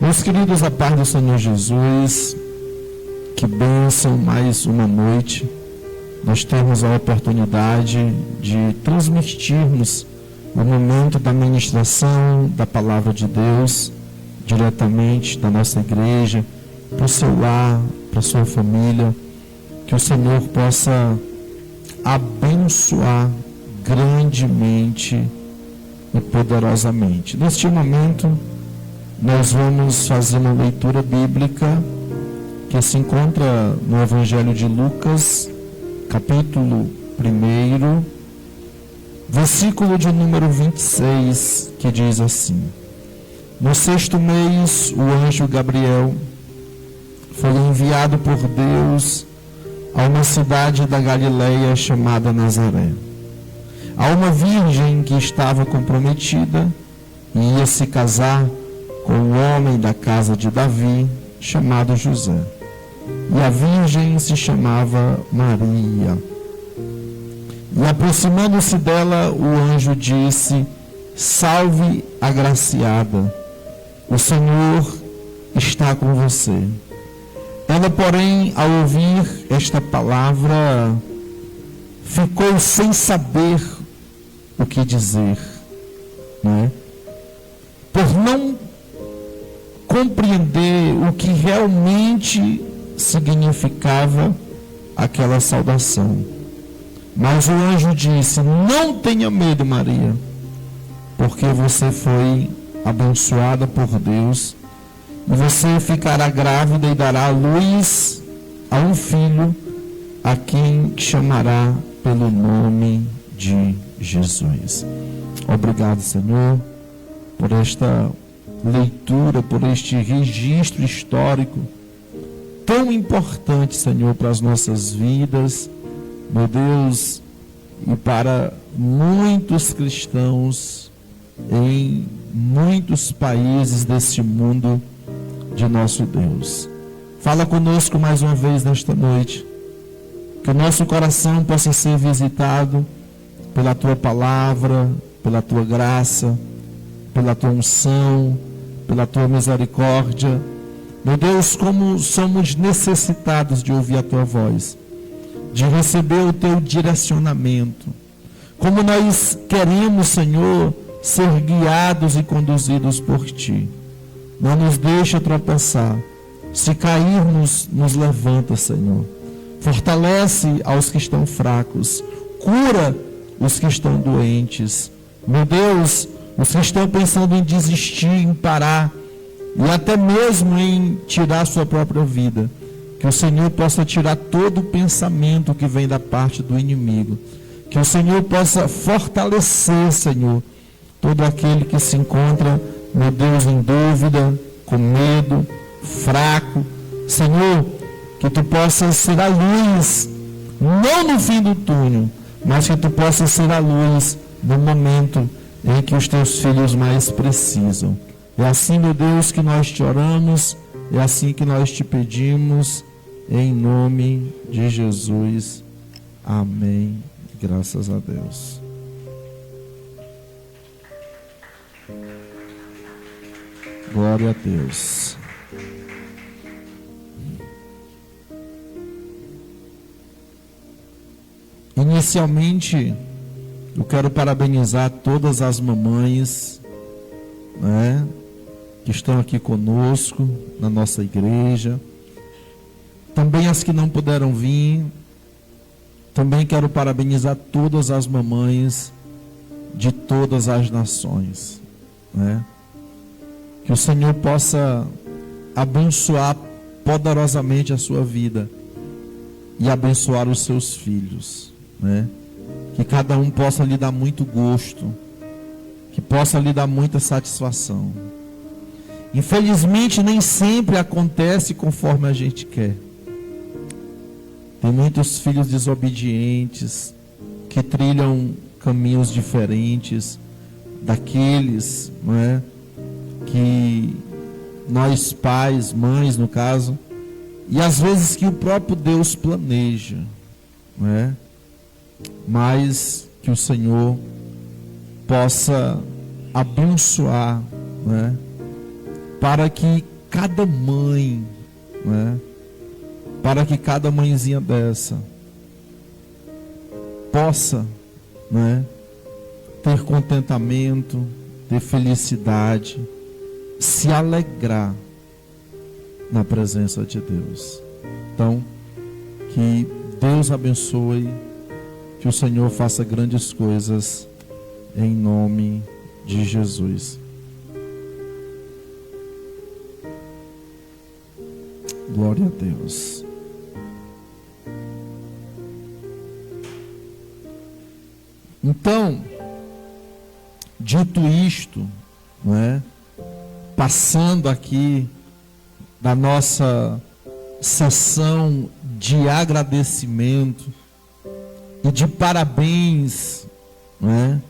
Meus queridos, a paz do Senhor Jesus, que bênção, mais uma noite. Nós temos a oportunidade de transmitirmos o momento da ministração da Palavra de Deus, diretamente da nossa igreja, para o seu lar, para a sua família. Que o Senhor possa abençoar grandemente e poderosamente. Neste momento, nós vamos fazer uma leitura bíblica que se encontra no Evangelho de Lucas, capítulo 1, versículo de número 26, que diz assim: No 6º mês, o anjo Gabriel foi enviado por Deus a uma cidade da Galileia chamada Nazaré, a uma virgem que estava comprometida e ia se casar com um homem da casa de Davi, chamado José. E a virgem se chamava Maria. E aproximando-se dela, o anjo disse: Salve, agraciada, o Senhor está com você. Ela, porém, ao ouvir esta palavra, ficou sem saber o que dizer, né? Por não compreender o que realmente significava aquela saudação. Mas o anjo disse: Não tenha medo, Maria, porque você foi abençoada por Deus, e você ficará grávida e dará à luz a um filho, a quem chamará pelo nome de Jesus. Obrigado, Senhor, por esta leitura, por este registro histórico tão importante, Senhor, para as nossas vidas, meu Deus, e para muitos cristãos em muitos países deste mundo de nosso Deus. Fala conosco mais uma vez nesta noite, que o nosso coração possa ser visitado pela Tua palavra, pela Tua graça, pela Tua unção, pela Tua misericórdia. Meu Deus, como somos necessitados de ouvir a Tua voz, de receber o Teu direcionamento. Como nós queremos, Senhor, ser guiados e conduzidos por Ti. Não nos deixa tropeçar. Se cairmos, nos levanta, Senhor. Fortalece aos que estão fracos. Cura os que estão doentes. Meu Deus, os que estão pensando em desistir, em parar, e até mesmo em tirar sua própria vida. Que o Senhor possa tirar todo o pensamento que vem da parte do inimigo. Que o Senhor possa fortalecer, Senhor, todo aquele que se encontra, meu Deus, em dúvida, com medo, fraco. Senhor, que Tu possas ser a luz, não no fim do túnel, mas que Tu possas ser a luz no momento em que os Teus filhos mais precisam. É assim, meu Deus, que nós Te oramos, é assim que nós Te pedimos, em nome de Jesus. Amém. Graças a Deus. Glória a Deus. Inicialmente, eu quero parabenizar todas as mamães, né, que estão aqui conosco na nossa igreja. Também as que não puderam vir. Também quero parabenizar todas as mamães de todas as nações, né? Que o Senhor possa abençoar poderosamente a sua vida e abençoar os seus filhos, né? Que cada um possa lhe dar muito gosto, que possa lhe dar muita satisfação. Infelizmente, nem sempre acontece conforme a gente quer. Tem muitos filhos desobedientes que trilham caminhos diferentes daqueles, não é, que nós pais, mães no caso, e às vezes que o próprio Deus planeja, não é? Mas que o Senhor possa abençoar, não é? para que cada mãe, né, para que cada mãezinha dessa possa, né, ter contentamento, ter felicidade, se alegrar na presença de Deus. Então, que Deus abençoe, que o Senhor faça grandes coisas em nome de Jesus. Glória a Deus. Então, dito isto, não é? Passando aqui da nossa sessão de agradecimento e de parabéns, não é?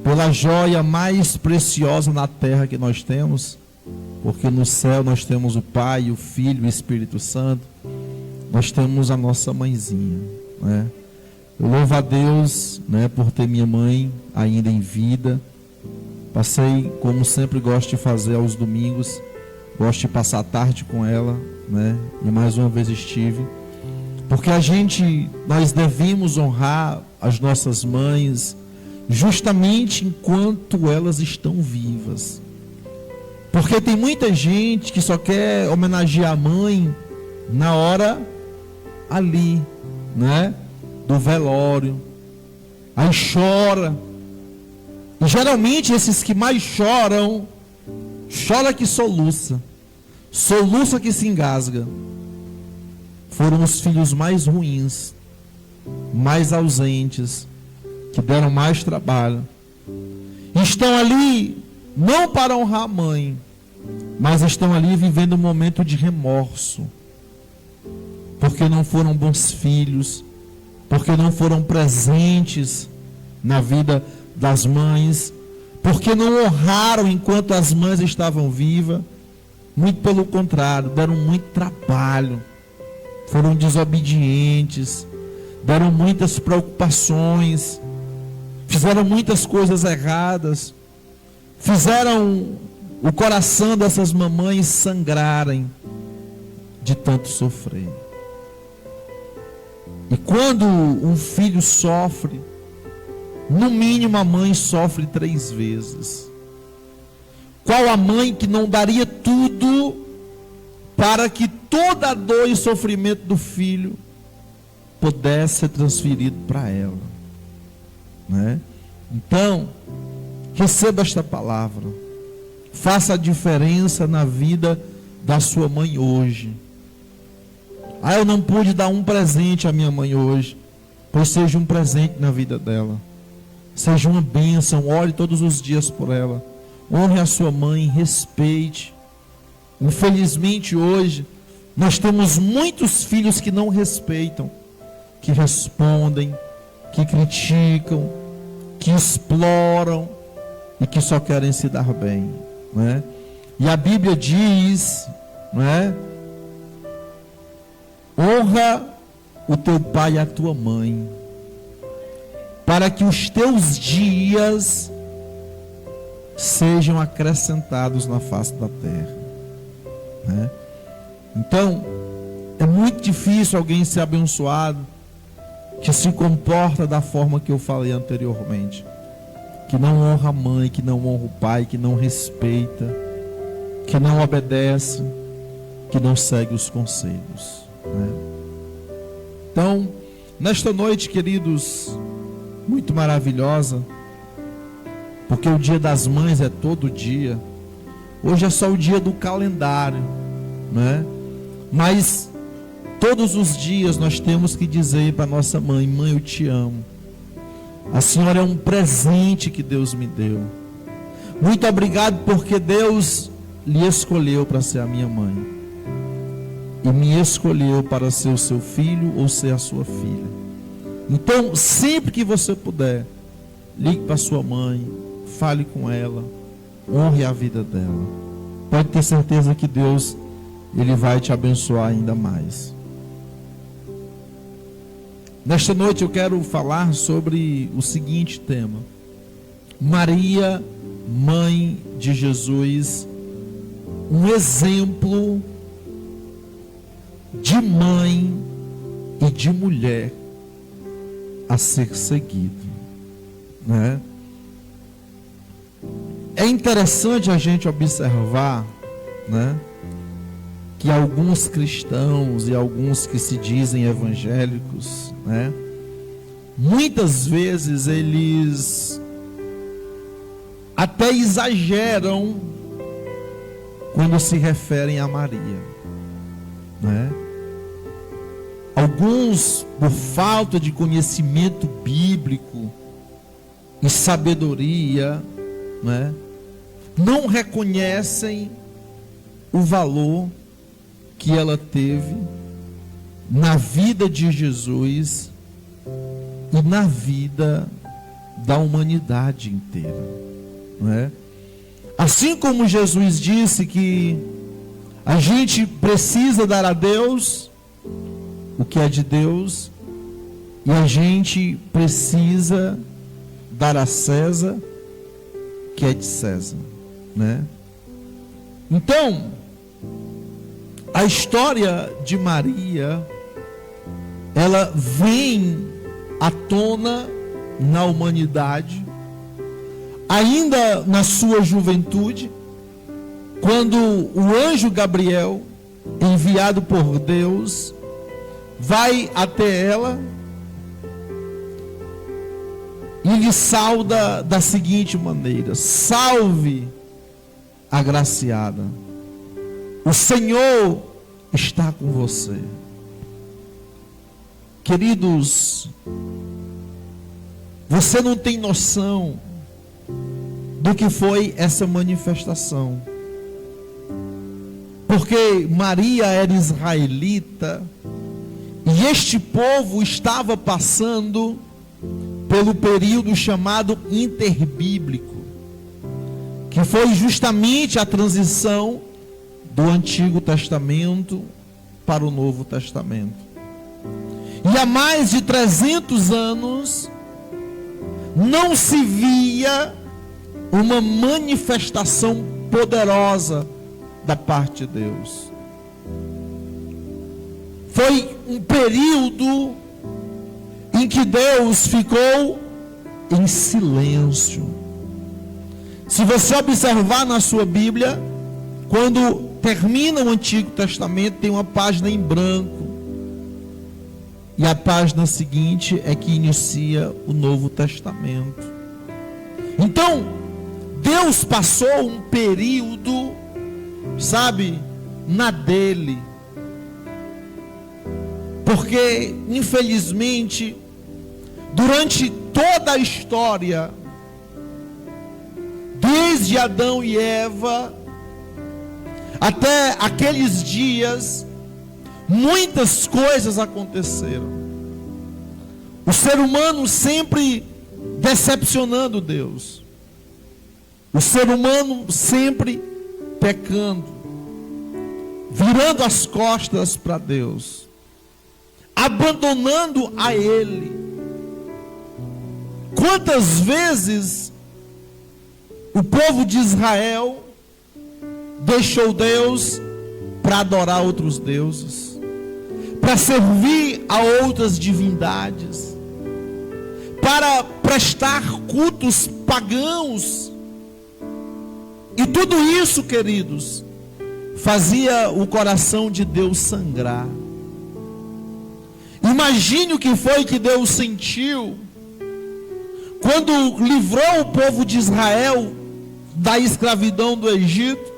Pela joia mais preciosa na terra que nós temos, porque no céu nós temos o Pai, o Filho e o Espírito Santo, nós temos a nossa mãezinha, não é? Eu louvo a Deus, né, por ter minha mãe ainda em vida. Passei, como sempre gosto de fazer aos domingos, gosto de passar a tarde com ela, né? E mais uma vez estive. Porque nós devemos honrar as nossas mães justamente enquanto elas estão vivas. Porque tem muita gente que só quer homenagear a mãe na hora ali, né? Do velório. Aí chora. E geralmente esses que mais choram, chora que soluça, soluça que se engasga, foram os filhos mais ruins, mais ausentes, que deram mais trabalho. Estão ali não para honrar a mãe, mas estão ali vivendo um momento de remorso, porque não foram bons filhos, porque não foram presentes na vida das mães, porque não honraram enquanto as mães estavam vivas. Muito pelo contrário, deram muito trabalho, foram desobedientes, deram muitas preocupações, fizeram muitas coisas erradas, fizeram o coração dessas mamães sangrarem de tanto sofrer. E quando um filho sofre, no mínimo a mãe sofre 3 vezes. Qual a mãe que não daria tudo para que toda a dor e sofrimento do filho pudesse ser transferido para ela, né? Então, receba esta palavra. Faça a diferença na vida da sua mãe hoje. Eu não pude dar um presente à minha mãe hoje. Pois seja um presente na vida dela. Seja uma bênção. Ore todos os dias por ela. Honre a sua mãe, respeite. Infelizmente hoje, nós temos muitos filhos que não respeitam, que respondem, que criticam, que exploram e que só querem se dar bem, não é? E a Bíblia diz, não é? Honra o teu pai e a tua mãe, para que os teus dias sejam acrescentados na face da terra, né? Então, é muito difícil alguém ser abençoado que se comporta da forma que eu falei anteriormente, que não honra a mãe, que não honra o pai, que não respeita, que não obedece, que não segue os conselhos, né? Então, nesta noite, queridos, muito maravilhosa, porque o dia das mães é todo dia. Hoje é só o dia do calendário, né? Mas todos os dias nós temos que dizer para nossa mãe: mãe, eu te amo. A senhora é um presente que Deus me deu. Muito obrigado porque Deus lhe escolheu para ser a minha mãe. E me escolheu para ser o seu filho ou ser a sua filha. Então, sempre que você puder, ligue para sua mãe, fale com ela, honre a vida dela. Pode ter certeza que Deus, Ele vai te abençoar ainda mais. Nesta noite eu quero falar sobre o seguinte tema: Maria, mãe de Jesus, um exemplo de mãe e de mulher a ser seguido, né? É interessante a gente observar, né, que alguns cristãos e alguns que se dizem evangélicos, né, muitas vezes eles até exageram quando se referem a Maria, né? Alguns, por falta de conhecimento bíblico e sabedoria, né, não reconhecem o valor que ela teve na vida de Jesus e na vida da humanidade inteira, não é? Assim como Jesus disse que a gente precisa dar a Deus o que é de Deus, e a gente precisa dar a César o que é de César, né? Então, a história de Maria, ela vem à tona na humanidade, ainda na sua juventude, quando o anjo Gabriel, enviado por Deus, vai até ela e lhe sauda da seguinte maneira: salve, agraciada, o Senhor está com você. Queridos, você não tem noção do que foi essa manifestação, porque Maria era israelita, e este povo estava passando pelo período chamado interbíblico, que foi justamente a transição do Antigo Testamento para o Novo Testamento. E há mais de 300 anos não se via uma manifestação poderosa da parte de Deus. Foi um período em que Deus ficou em silêncio. Se você observar na sua Bíblia, quando termina o Antigo Testamento, tem uma página em branco, e a página seguinte é que inicia o Novo Testamento. Então, Deus passou um período, sabe, na dele, porque infelizmente durante toda a história, desde Adão e Eva até aqueles dias, muitas coisas aconteceram. O ser humano sempre decepcionando Deus, o ser humano sempre pecando, virando as costas para Deus, abandonando a Ele. Quantas vezes o povo de Israel deixou Deus para adorar outros deuses, para servir a outras divindades, para prestar cultos pagãos. E tudo isso, queridos, fazia o coração de Deus sangrar. Imagine o que foi que Deus sentiu quando livrou o povo de Israel da escravidão do Egito,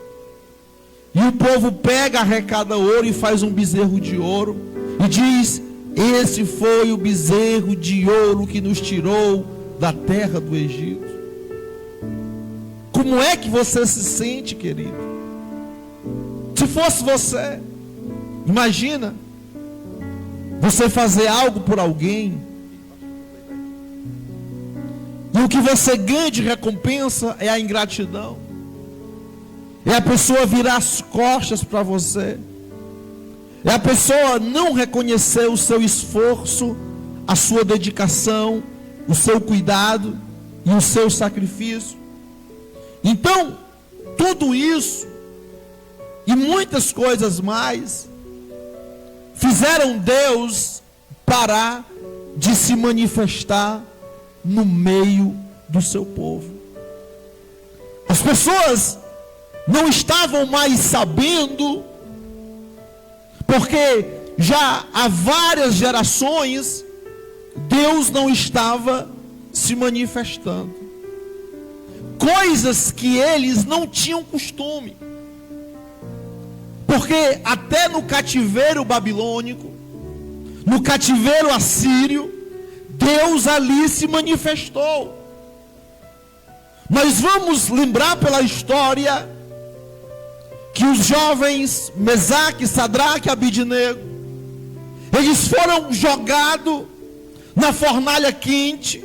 e o povo pega, arrecada ouro e faz um bezerro de ouro e diz: esse foi o bezerro de ouro que nos tirou da terra do Egito. Como é que você se sente, querido? Se fosse você, imagina você fazer algo por alguém, e o que você ganha de recompensa é a ingratidão, é a pessoa virar as costas para você, é a pessoa não reconhecer o seu esforço, a sua dedicação, o seu cuidado e o seu sacrifício. Então, tudo isso e muitas coisas mais, fizeram Deus parar de se manifestar no meio do seu povo. As pessoas não estavam mais sabendo, porque já há várias gerações Deus não estava se manifestando. Coisas que eles não tinham costume. Porque até no cativeiro babilônico, no cativeiro assírio, Deus ali se manifestou. Nós vamos lembrar pela história que os jovens Mesaque, Sadraque e Abidnego, eles foram jogados na fornalha quente.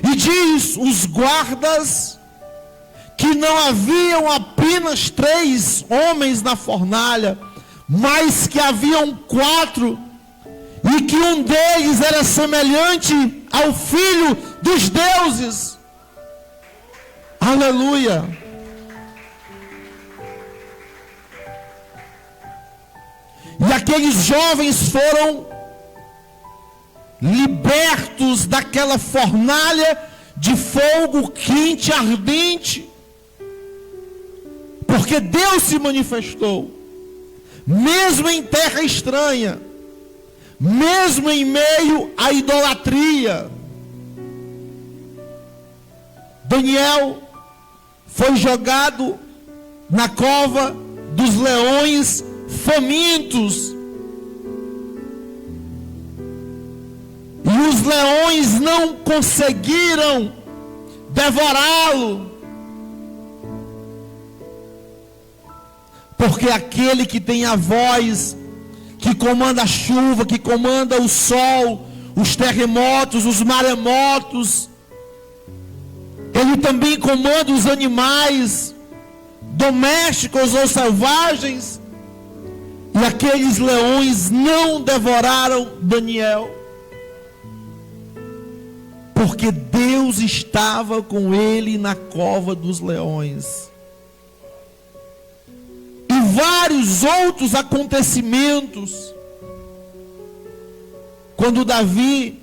E diz os guardas que não haviam apenas 3 homens na fornalha, mas que haviam 4, e que um deles era semelhante ao filho dos deuses. Aleluia! E aqueles jovens foram libertos daquela fornalha de fogo quente, ardente, porque Deus se manifestou, mesmo em terra estranha, mesmo em meio à idolatria. Daniel foi jogado na cova dos leões famintos, e os leões não conseguiram devorá-lo, porque aquele que tem a voz, que comanda a chuva, que comanda o sol, os terremotos, os maremotos, ele também comanda os animais domésticos ou selvagens, e aqueles leões não devoraram Daniel, porque Deus estava com ele na cova dos leões. E vários outros acontecimentos, quando Davi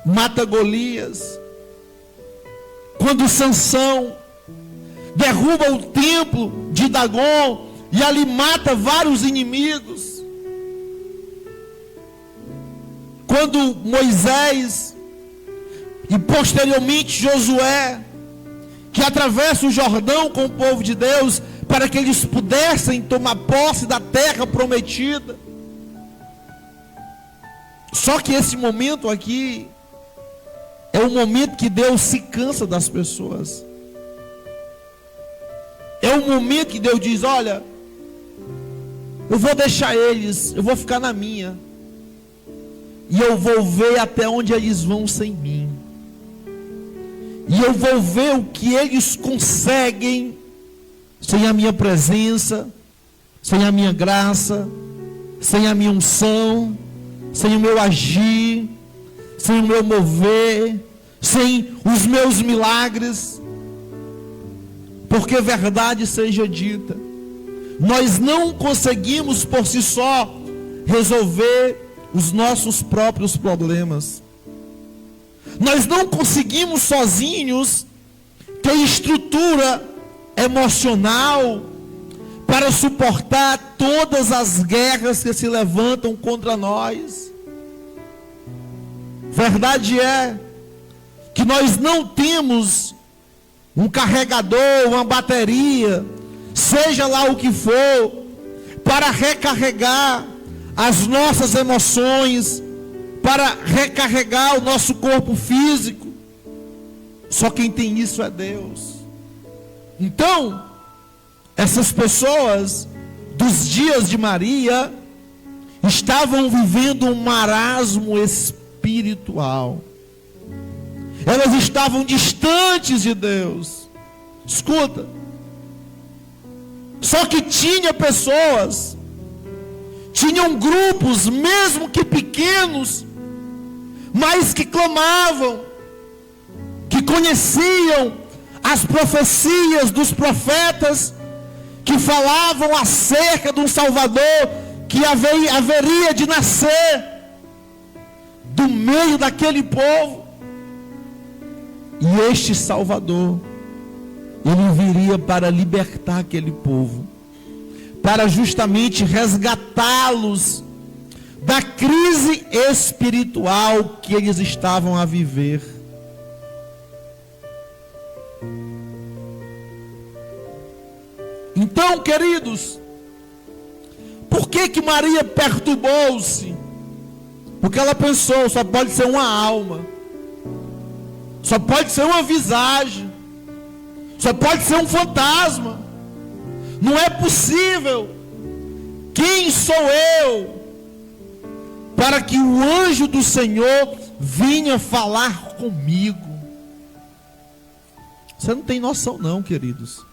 mata Golias, quando Sansão derruba o templo de Dagon e ali mata vários inimigos, quando Moisés e posteriormente Josué, que atravessa o Jordão com o povo de Deus, para que eles pudessem tomar posse da terra prometida. Só que esse momento aqui é o momento que Deus se cansa das pessoas. É o momento que Deus diz: olha, eu vou deixar eles, eu vou ficar na minha, e eu vou ver até onde eles vão sem mim, e eu vou ver o que eles conseguem sem a minha presença, sem a minha graça, sem a minha unção, sem o meu agir, sem o meu mover, sem os meus milagres. Porque verdade seja dita, nós não conseguimos por si só resolver os nossos próprios problemas. Nós não conseguimos sozinhos ter estrutura emocional para suportar todas as guerras que se levantam contra nós. Verdade é que nós não temos um carregador, uma bateria, seja lá o que for, para recarregar as nossas emoções, para recarregar o nosso corpo físico. Só quem tem isso é Deus. Então, essas pessoas dos dias de Maria estavam vivendo um marasmo espiritual. Elas estavam distantes de Deus. Escuta. Só que tinha pessoas, tinham grupos, mesmo que pequenos, mas que clamavam, que conheciam as profecias dos profetas, que falavam acerca de um Salvador que haveria de nascer do meio daquele povo. E este Salvador, ele viria para libertar aquele povo, para justamente resgatá-los da crise espiritual que eles estavam a viver. Então, queridos, por que Maria perturbou-se? Porque ela pensou, só pode ser uma alma, só pode ser uma visagem, só pode ser um fantasma. Não é possível. Quem sou eu para que o anjo do Senhor vinha falar comigo? Você não tem noção não, queridos.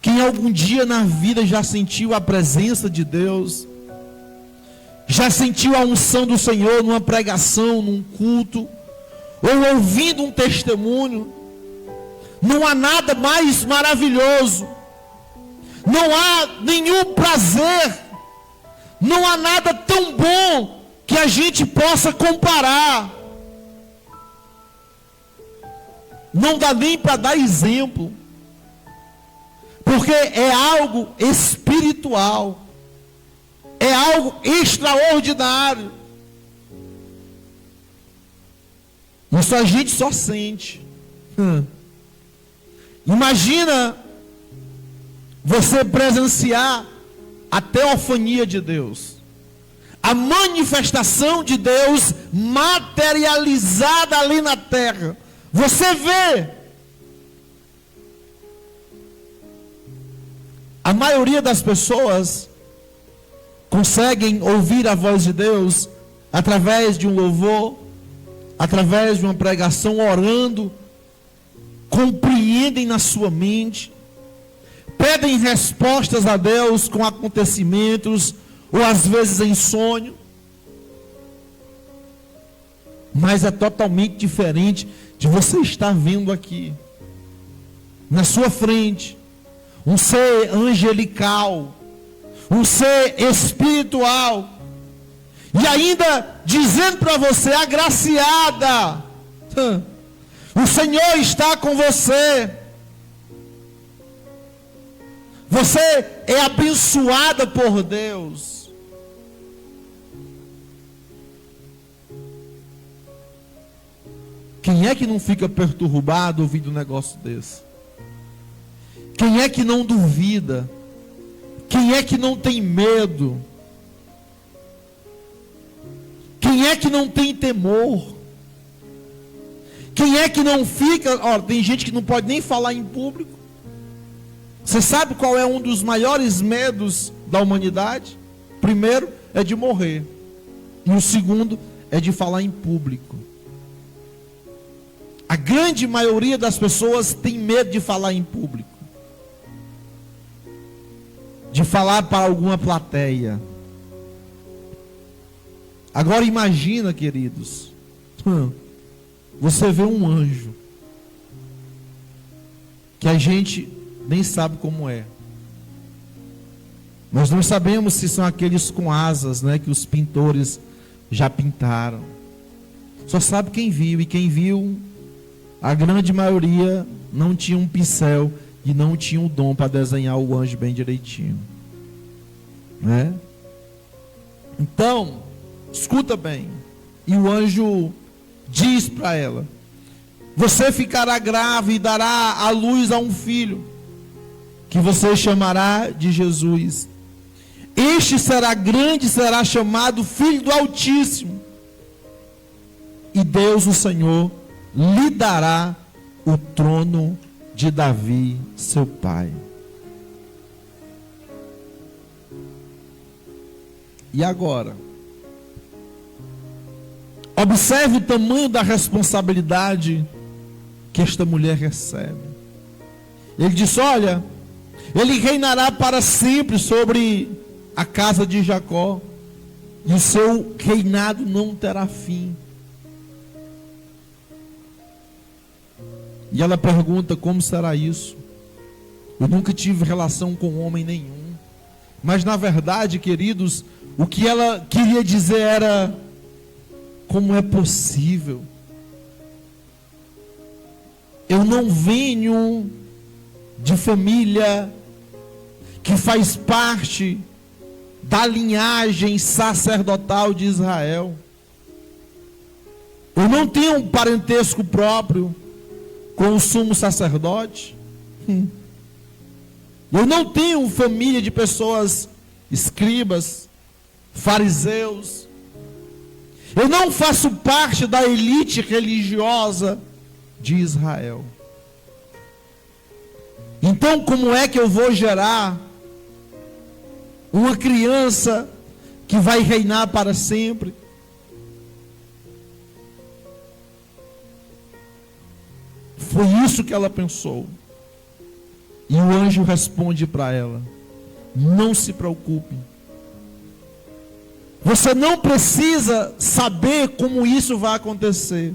Quem algum dia na vida já sentiu a presença de Deus, já sentiu a unção do Senhor numa pregação, num culto, ou ouvindo um testemunho, não há nada mais maravilhoso, não há nenhum prazer, não há nada tão bom que a gente possa comparar. Não dá nem para dar exemplo, porque é algo espiritual, é algo extraordinário. Isso a gente só sente. Imagina você presenciar a teofania de Deus, a manifestação de Deus materializada ali na terra. Você vê. A maioria das pessoas conseguem ouvir a voz de Deus através de um louvor, através de uma pregação, orando, compreendem na sua mente, pedem respostas a Deus com acontecimentos, ou às vezes em sonho. Mas é totalmente diferente de você estar vendo aqui, na sua frente, um ser angelical, um ser espiritual, e ainda dizendo para você, agraciada, o Senhor está com você, você é abençoada por Deus. Quem é que não fica perturbado ouvindo um negócio desse? Quem é que não duvida? Quem é que não tem medo? Quem é que não tem temor? Quem é que não fica... Ó, tem gente que não pode nem falar em público. Você sabe qual é um dos maiores medos da humanidade? Primeiro é de morrer. E o segundo é de falar em público. A grande maioria das pessoas tem medo de falar em público, de falar para alguma plateia. Agora imagina, queridos, você vê um anjo, que a gente nem sabe como é, nós não sabemos se são aqueles com asas, né, que os pintores já pintaram. Só sabe quem viu, e quem viu, a grande maioria não tinha um pincel e não tinha o dom para desenhar o anjo bem direitinho, né? Então, escuta bem. E o anjo diz para ela: você ficará grávida e dará à luz a um filho, que você chamará de Jesus. Este será grande, será chamado Filho do Altíssimo. E Deus, o Senhor, lhe dará o trono de Davi, seu pai. E agora, observe o tamanho da responsabilidade que esta mulher recebe. Ele disse: olha, ele reinará para sempre sobre a casa de Jacó, e o seu reinado não terá fim. E ela pergunta: como será isso? Eu nunca tive relação com homem nenhum. Mas na verdade, queridos, o que ela queria dizer era: como é possível? Eu não venho de família que faz parte da linhagem sacerdotal de Israel. Eu não tenho um parentesco próprio com o sumo sacerdote. Eu não tenho família de pessoas escribas, fariseus. Eu não faço parte da elite religiosa de Israel. Então, como é que eu vou gerar uma criança que vai reinar para sempre? Foi isso que ela pensou. E o anjo responde para ela: não se preocupe. Você não precisa saber como isso vai acontecer.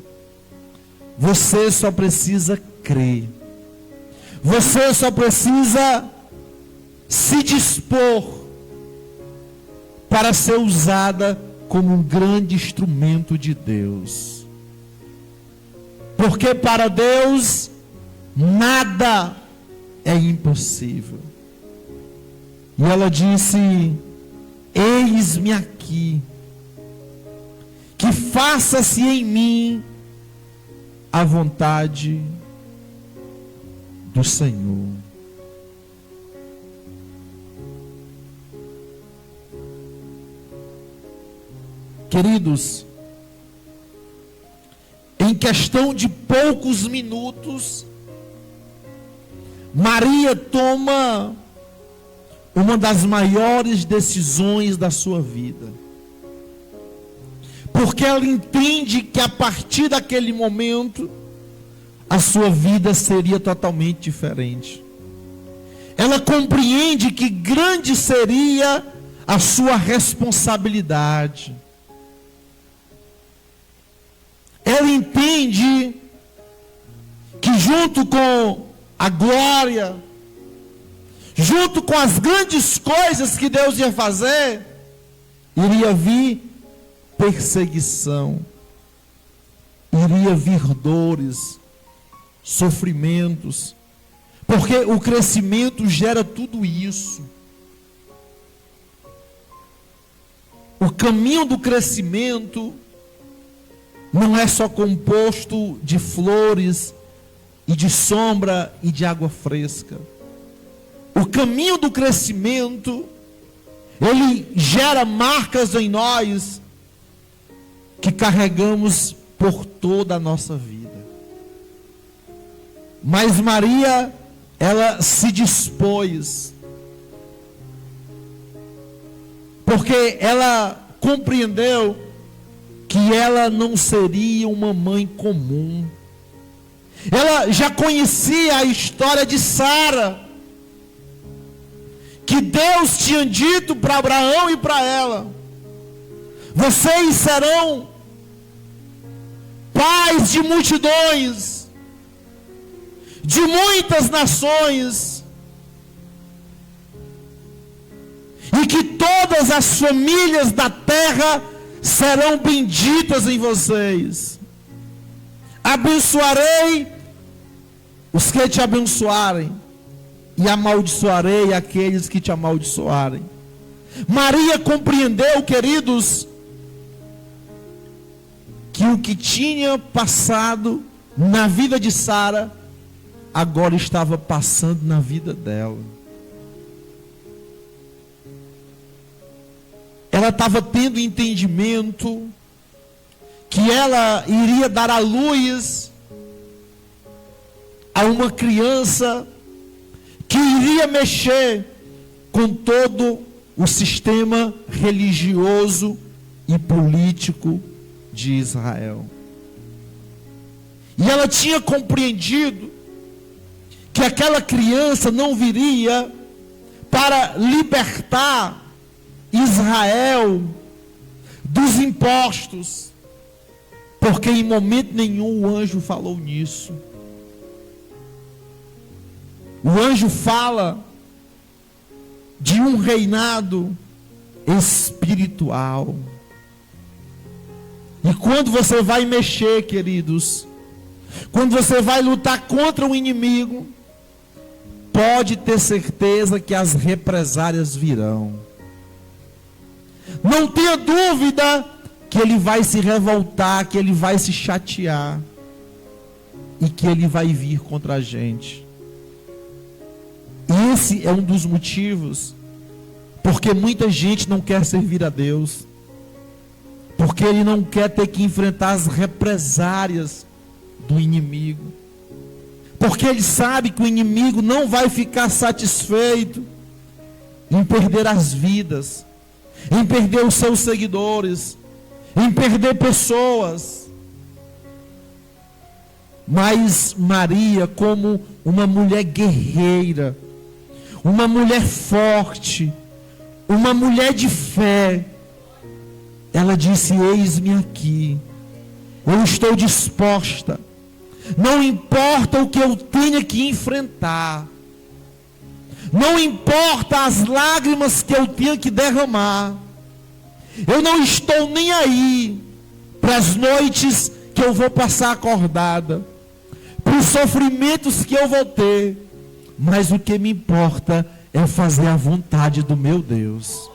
Você só precisa crer. Você só precisa se dispor para ser usada como um grande instrumento de Deus. Porque para Deus nada é impossível. E ela disse: eis-me aqui, que faça-se em mim a vontade do Senhor. Queridos, em questão de poucos minutos, Maria toma uma das maiores decisões da sua vida. Porque ela entende que a partir daquele momento, a sua vida seria totalmente diferente. Ela compreende que grande seria a sua responsabilidade. Ela entende que junto com a glória, junto com as grandes coisas que Deus ia fazer, iria vir perseguição, iria vir dores, sofrimentos, porque o crescimento gera tudo isso. O caminho do crescimento não é só composto de flores e de sombra e de água fresca. O caminho do crescimento, ele gera marcas em nós que carregamos por toda a nossa vida. Mas Maria, ela se dispôs, porque ela compreendeu que ela não seria uma mãe comum. Ela já conhecia a história de Sara, que Deus tinha dito para Abraão e para ela: vocês serão pais de multidões, de muitas nações, e que todas as famílias da terra serão benditas em vocês. Abençoarei os que te abençoarem, e amaldiçoarei aqueles que te amaldiçoarem. Maria compreendeu, queridos, que o que tinha passado na vida de Sara, agora estava passando na vida dela. Ela estava tendo entendimento que ela iria dar à luz a uma criança que iria mexer com todo o sistema religioso e político de Israel. E ela tinha compreendido que aquela criança não viria para libertar Israel dos impostos, porque em momento nenhum o anjo falou nisso. O anjo fala de um reinado espiritual. E quando você vai mexer, queridos, quando você vai lutar contra o inimigo, pode ter certeza que as represálias virão. Não tenha dúvida que ele vai se revoltar, que ele vai se chatear e que ele vai vir contra a gente. Esse é um dos motivos porque muita gente não quer servir a Deus, porque ele não quer ter que enfrentar as represálias do inimigo, porque ele sabe que o inimigo não vai ficar satisfeito em perder as vidas, em perder os seus seguidores, em perder pessoas. Mas Maria, como uma mulher guerreira, uma mulher forte, uma mulher de fé, ela disse: eis-me aqui, eu estou disposta, não importa o que eu tenha que enfrentar, não importa as lágrimas que eu tenha que derramar, eu não estou nem aí para as noites que eu vou passar acordada, para os sofrimentos que eu vou ter, mas o que me importa é fazer a vontade do meu Deus.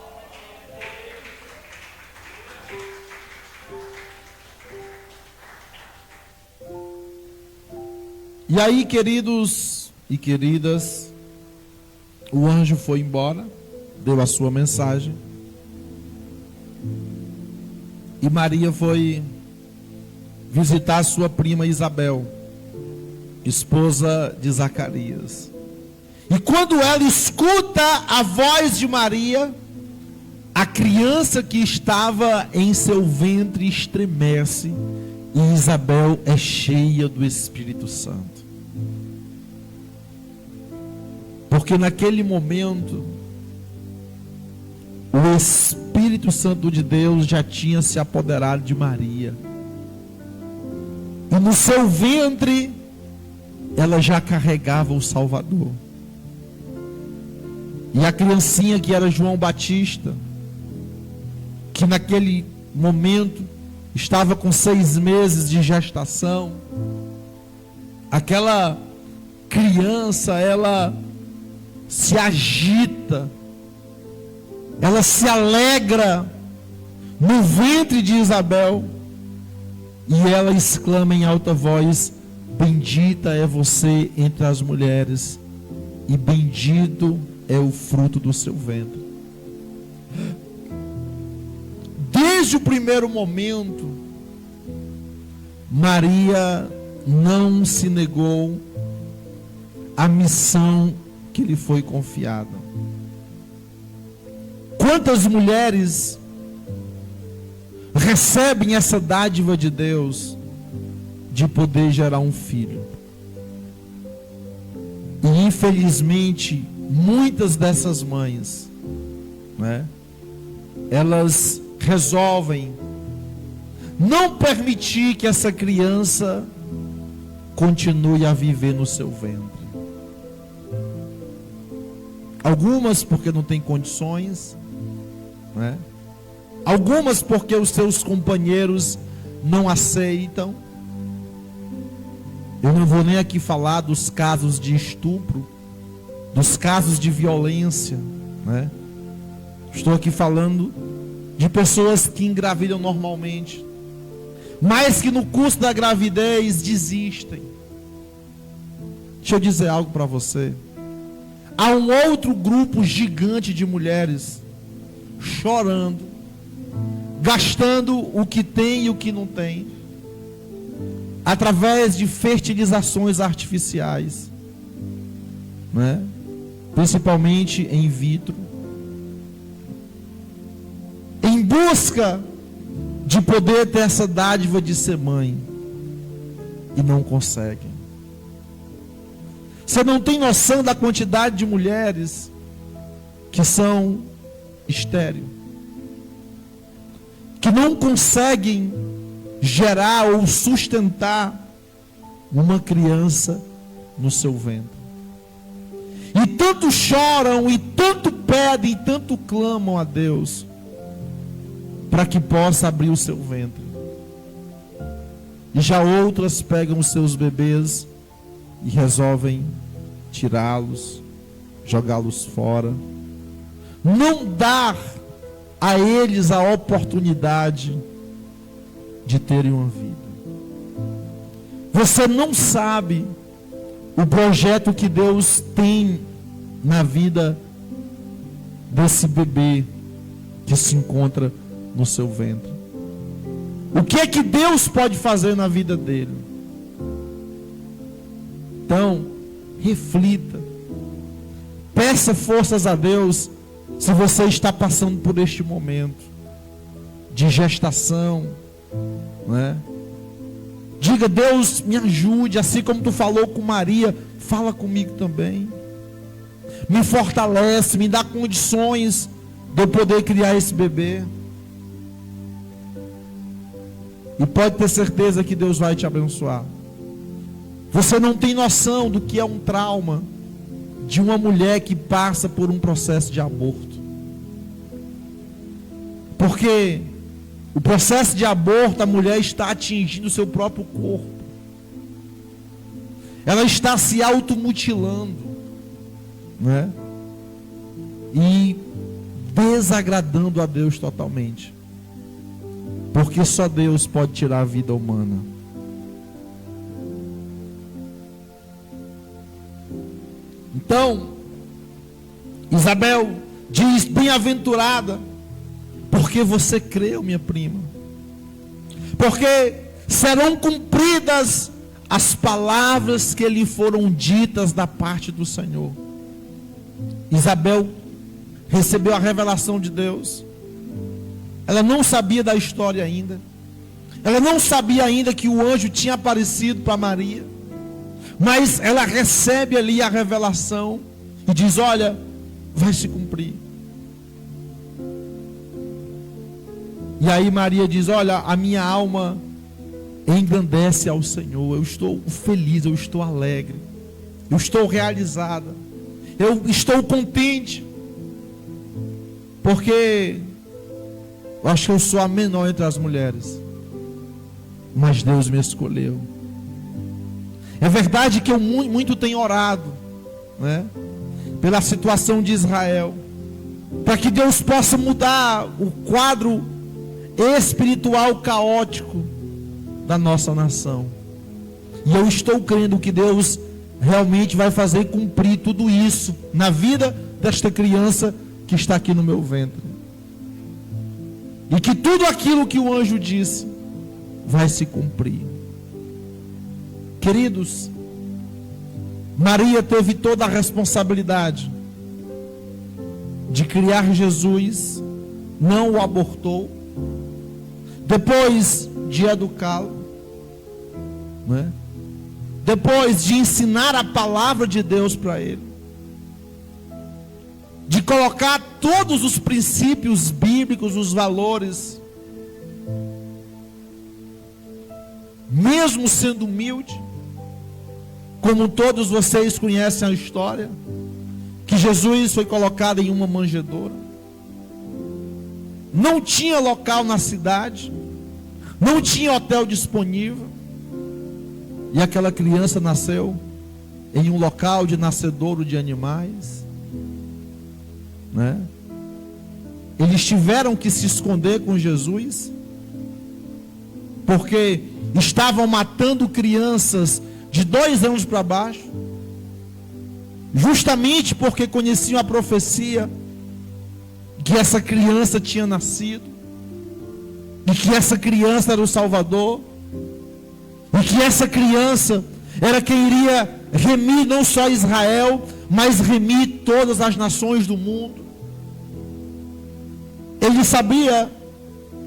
E aí, queridos e queridas, o anjo foi embora, deu a sua mensagem, e Maria foi visitar sua prima Isabel, esposa de Zacarias. E quando ela escuta a voz de Maria, a criança que estava em seu ventre estremece, e Isabel é cheia do Espírito Santo. Porque naquele momento, o Espírito Santo de Deus já tinha se apoderado de Maria. E no seu ventre, ela já carregava o Salvador. E a criancinha que era João Batista, que naquele momento estava com 6 meses de gestação, aquela criança, ela se agita, ela se alegra no ventre de Isabel, e ela exclama em alta voz: bendita é você entre as mulheres, e bendito é o fruto do seu ventre. Desde o primeiro momento, Maria não se negou à missão que lhe foi confiada. Quantas mulheres recebem essa dádiva de Deus de poder gerar um filho? E infelizmente, muitas dessas mães, né, elas resolvem não permitir que essa criança continue a viver no seu ventre. Algumas porque não tem condições, né? Algumas porque os seus companheiros não aceitam. Eu não vou nem aqui falar dos casos de estupro, dos casos de violência, né? Estou aqui falando de pessoas que engravidam normalmente, mas que no curso da gravidez desistem. Deixa eu dizer algo para você. Há um outro grupo gigante de mulheres chorando, gastando o que tem e o que não tem, através de fertilizações artificiais, né? Principalmente in vitro, em busca de poder ter essa dádiva de ser mãe, e não conseguem. Você não tem noção da quantidade de mulheres que são estéril, que não conseguem gerar ou sustentar uma criança no seu ventre. E tanto choram, e tanto pedem, e tanto clamam a Deus, para que possa abrir o seu ventre. E já outras pegam os seus bebês e resolvem tirá-los, jogá-los fora. Não dar a eles a oportunidade de terem uma vida. Você não sabe o projeto que Deus tem na vida desse bebê que se encontra no seu ventre. O que é que Deus pode fazer na vida dele? Então, reflita. Peça forças a Deus se você está passando por este momento de gestação, né? Diga: Deus, me ajude, assim como tu falou com Maria, fala comigo também. Me fortalece, me dá condições de eu poder criar esse bebê. E pode ter certeza que Deus vai te abençoar. Você não tem noção do que é um trauma de uma mulher que passa por um processo de aborto. Porque o processo de aborto, a mulher está atingindo o seu próprio corpo. Ela está se automutilando, né? E desagradando a Deus totalmente. Porque só Deus pode tirar a vida humana. Então, Isabel diz: bem-aventurada, porque você creu, minha prima. Porque serão cumpridas as palavras que lhe foram ditas da parte do Senhor. Isabel recebeu a revelação de Deus. Ela não sabia da história ainda. Ela não sabia ainda que o anjo tinha aparecido para Maria. Mas ela recebe ali a revelação e diz: olha, vai se cumprir. E aí Maria diz: olha, a minha alma engrandece ao Senhor. Eu estou feliz, eu estou alegre, eu estou realizada, eu estou contente, porque eu acho que eu sou a menor entre as mulheres, mas Deus me escolheu. É verdade que eu muito tenho orado, né, pela situação de Israel, para que Deus possa mudar o quadro espiritual caótico da nossa nação. E eu estou crendo que Deus realmente vai fazer cumprir tudo isso na vida desta criança que está aqui no meu ventre. E que tudo aquilo que o anjo disse vai se cumprir. Queridos, Maria teve toda a responsabilidade de criar Jesus, não o abortou, depois de educá-lo, né? Depois de ensinar a palavra de Deus para ele, de colocar todos os princípios bíblicos, os valores, mesmo sendo humilde, como todos vocês conhecem a história, que Jesus foi colocado em uma manjedoura, não tinha local na cidade, não tinha hotel disponível, e aquela criança nasceu em um local de nascedouro de animais, né? Eles tiveram que se esconder com Jesus, porque estavam matando crianças de 2 anos para baixo, justamente porque conheciam a profecia que essa criança tinha nascido, e que essa criança era o Salvador, e que essa criança era quem iria remir não só Israel, mas remir todas as nações do mundo. Ele sabia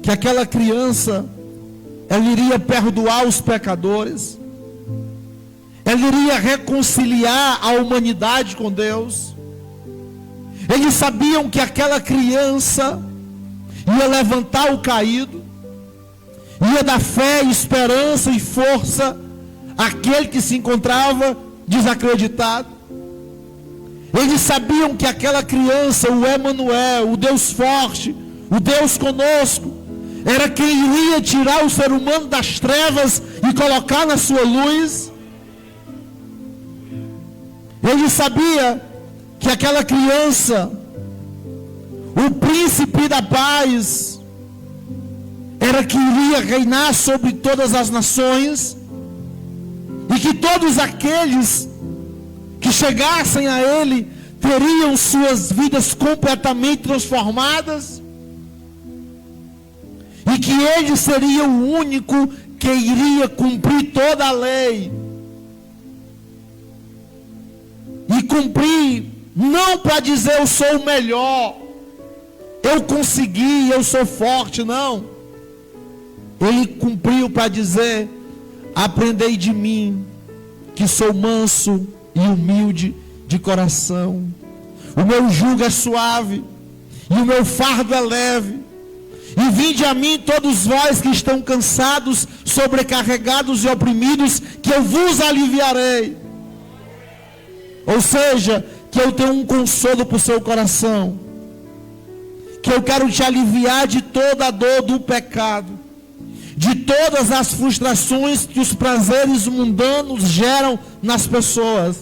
que aquela criança, ela iria perdoar os pecadores, ela iria reconciliar a humanidade com Deus. Eles sabiam que aquela criança ia levantar o caído, ia dar fé, esperança e força àquele que se encontrava desacreditado. Eles sabiam que aquela criança, o Emanuel, o Deus forte, o Deus conosco, era quem iria tirar o ser humano das trevas e colocar na sua luz. Ele sabia que aquela criança, o príncipe da paz, era que iria reinar sobre todas as nações, e que todos aqueles que chegassem a ele teriam suas vidas completamente transformadas, e que ele seria o único que iria cumprir toda a lei. E cumprir não para dizer eu sou o melhor, eu consegui, eu sou forte, não. Ele cumpriu para dizer: aprendei de mim, que sou manso e humilde de coração. O meu jugo é suave e o meu fardo é leve. E vinde a mim todos vós que estão cansados, sobrecarregados e oprimidos, que eu vos aliviarei. Ou seja, que eu tenho um consolo para o seu coração, que eu quero te aliviar de toda a dor do pecado, de todas as frustrações que os prazeres mundanos geram nas pessoas.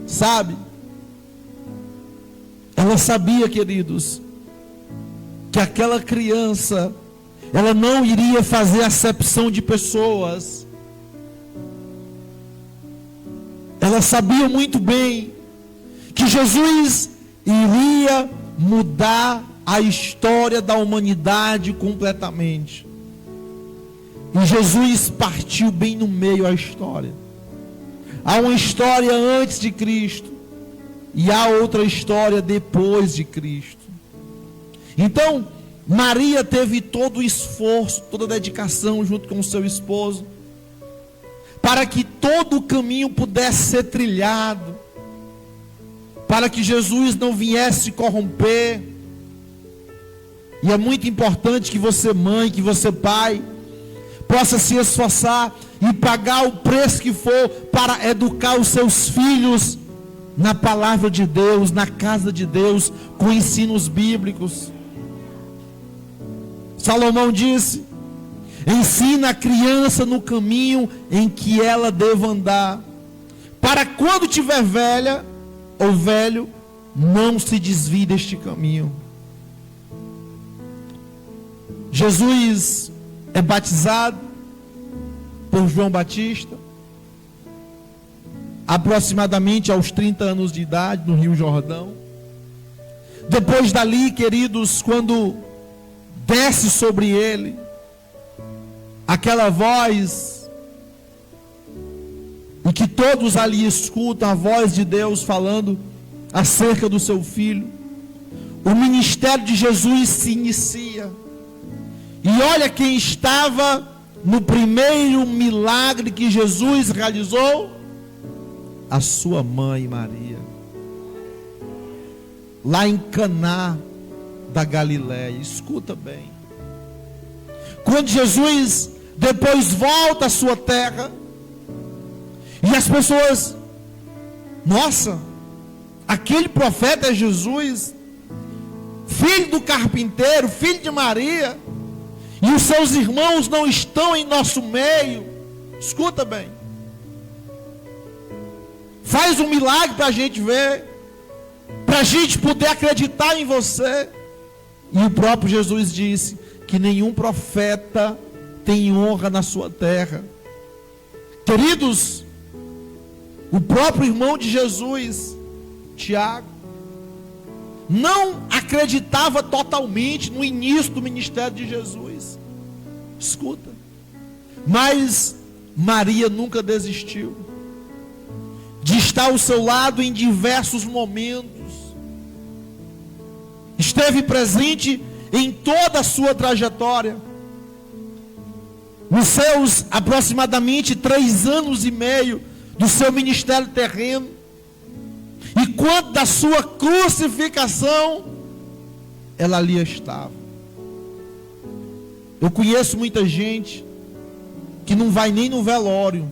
Sabe? Ela sabia, queridos, que aquela criança, ela não iria fazer acepção de pessoas. Ela sabia muito bem que Jesus iria mudar a história da humanidade completamente. E Jesus partiu bem no meio da história. Há uma história antes de Cristo e há outra história depois de Cristo. Então, Maria teve todo o esforço, toda a dedicação junto com o seu esposo, para que todo o caminho pudesse ser trilhado, para que Jesus não viesse corromper. E é muito importante que você, mãe, que você, pai, possa se esforçar e pagar o preço que for para educar os seus filhos na palavra de Deus, na casa de Deus, com ensinos bíblicos. Salomão disse: ensina a criança no caminho em que ela deva andar, para quando tiver velha ou velho, não se desvie deste caminho. Jesus é batizado por João Batista, aproximadamente aos 30 anos de idade, no Rio Jordão. Depois dali, queridos, quando desce sobre ele aquela voz, e que todos ali escutam a voz de Deus falando acerca do seu filho, o ministério de Jesus se inicia. E olha quem estava no primeiro milagre que Jesus realizou: a sua mãe Maria, lá em Caná da Galileia. Escuta bem. Quando Jesus depois volta à sua terra, e as pessoas: nossa, aquele profeta é Jesus, filho do carpinteiro, filho de Maria, e os seus irmãos não estão em nosso meio. Escuta bem. Faz um milagre para a gente ver, para a gente poder acreditar em você. E o próprio Jesus disse que nenhum profeta tem honra na sua terra. Queridos, o próprio irmão de Jesus, Tiago, não acreditava totalmente no início do ministério de Jesus. Escuta. Mas Maria nunca desistiu de estar ao seu lado em diversos momentos. Esteve presente em toda a sua trajetória. Nos seus aproximadamente 3 anos e meio do seu ministério terreno, e quanto da sua crucificação, ela ali estava. Eu conheço muita gente que não vai nem no velório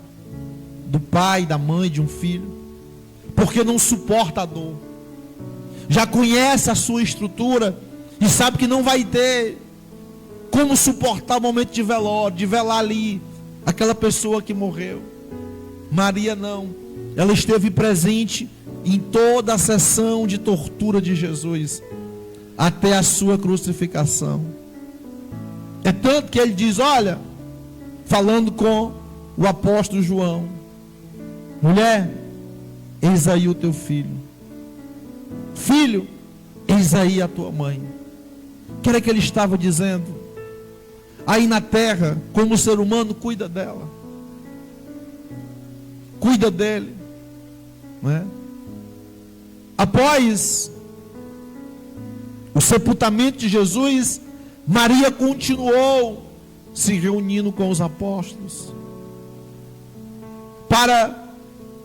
do pai, da mãe, de um filho, porque não suporta a dor. Já conhece a sua estrutura e sabe que não vai ter como suportar o momento de velório, de velar ali aquela pessoa que morreu. Maria não. Ela esteve presente em toda a sessão de tortura de Jesus, até a sua crucificação. É tanto que ele diz, olha, falando com o apóstolo João, mulher, eis aí o teu filho. Filho, eis aí a tua mãe. O que era que ele estava dizendo? Aí na terra, como ser humano, cuida dela. Cuida dele. Não é? Após o sepultamento de Jesus, Maria continuou se reunindo com os apóstolos, para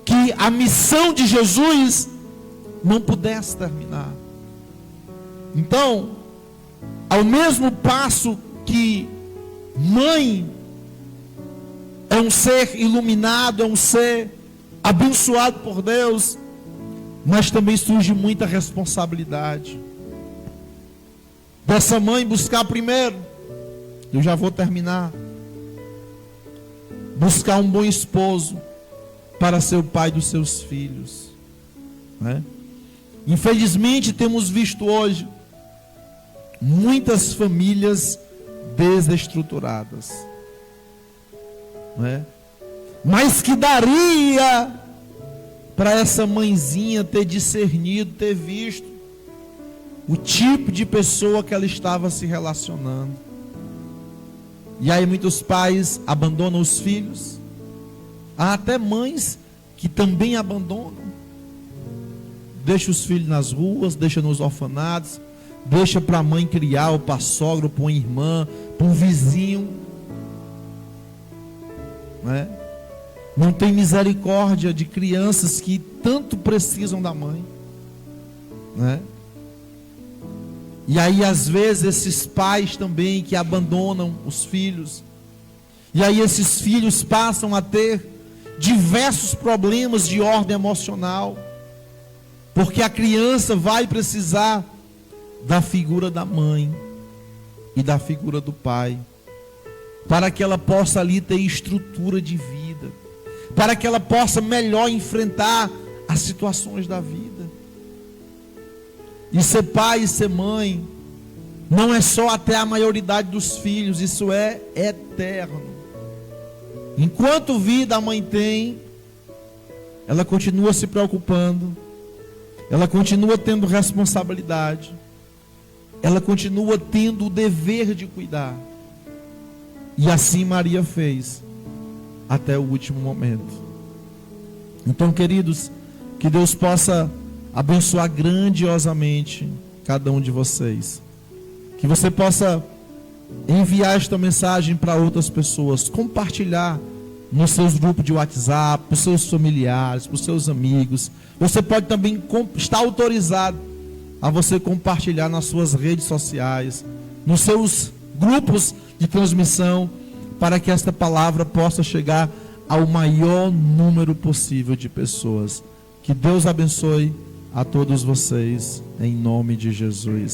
que a missão de Jesus não pudesse terminar. Então, ao mesmo passo que mãe é um ser iluminado, é um ser abençoado por Deus, mas também surge muita responsabilidade dessa mãe buscar primeiro, eu já vou terminar, buscar um bom esposo para ser o pai dos seus filhos, né? Infelizmente temos visto hoje muitas famílias desestruturadas, né? Mas que daria para essa mãezinha ter discernido, ter visto o tipo de pessoa que ela estava se relacionando. E aí muitos pais abandonam os filhos. Há até mães que também abandonam. Deixa os filhos nas ruas, deixa nos orfanatos, deixa para a mãe criar, ou para a sogra, ou para uma irmã, para um vizinho, né? Não tem misericórdia de crianças que tanto precisam da mãe, né? E aí às vezes esses pais também que abandonam os filhos, e aí esses filhos passam a ter diversos problemas de ordem emocional, porque a criança vai precisar da figura da mãe e da figura do pai, para que ela possa ali ter estrutura de vida, para que ela possa melhor enfrentar as situações da vida. E ser pai e ser mãe não é só até a maioridade dos filhos, isso é eterno. Enquanto vida a mãe tem, ela continua se preocupando, ela continua tendo responsabilidade, ela continua tendo o dever de cuidar. E assim Maria fez até o último momento. Então, queridos, que Deus possa abençoar grandiosamente cada um de vocês. Que você possa enviar esta mensagem para outras pessoas, compartilhar nos seus grupos de WhatsApp, para os seus familiares, para os seus amigos. Você pode também estar autorizado a você compartilhar nas suas redes sociais, nos seus grupos de transmissão, para que esta palavra possa chegar ao maior número possível de pessoas. Que Deus abençoe a todos vocês, em nome de Jesus.